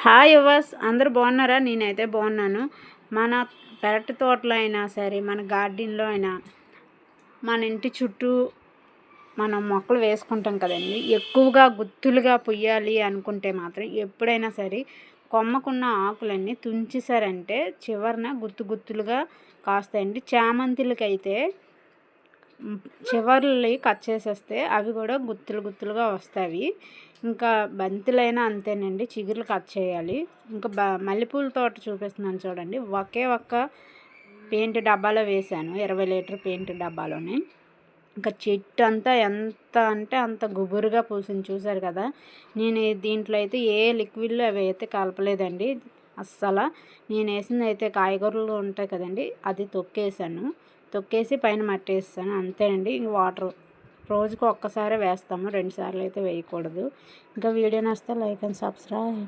Hi yours, అందరూ బాగున్నారా? నేనైతే బాగున్నాను. మన పెరటి తోటలో అయినా సరే, మన గార్డెన్లో అయినా, మన ఇంటి చుట్టూ మనం మొక్కలు వేసుకుంటాం కదండి. ఎక్కువగా గుత్తులుగా పొయ్యాలి అనుకుంటే మాత్రం ఎప్పుడైనా సరే కొమ్మకున్న ఆకులన్నీ తుంచేసారంటే చివరన గుత్తు గుత్తులుగా కాస్తాయండి. చామంతులకైతే చివర్లు కట్ చేసేస్తే అవి కూడా గుత్తులు గుత్తులుగా వస్తాయి. ఇంకా బంతులైనా అంతేనండి, చిగుర్లు కట్ చేయాలి. ఇంకా మల్లెపూల తోట చూపిస్తున్నాను చూడండి. ఒకే ఒక్క పెయింట్ డబ్బాలో వేశాను, 20 లీటర్ పెయింట్ డబ్బాలోనే. ఇంకా చెట్టు అంతా ఎంత అంటే అంత గుబురుగా పూసింది, చూసారు కదా. నేను దీంట్లో అయితే ఏ లిక్విడ్లు అవి అయితే కలపలేదండి అస్సలు. నేను వేసింది అయితే కాయగూరలు ఉంటాయి కదండి, అది తొక్కేసి పైన మట్టి వేస్తాను అంతేనండి. వాటర్ రోజుకు ఒక్కసారి వేస్తాము, 2 సార్లు అయితే వేయకూడదు. ఇంకా వీడియో నచ్చితే లైక్ అండ్ సబ్స్క్రైబ్.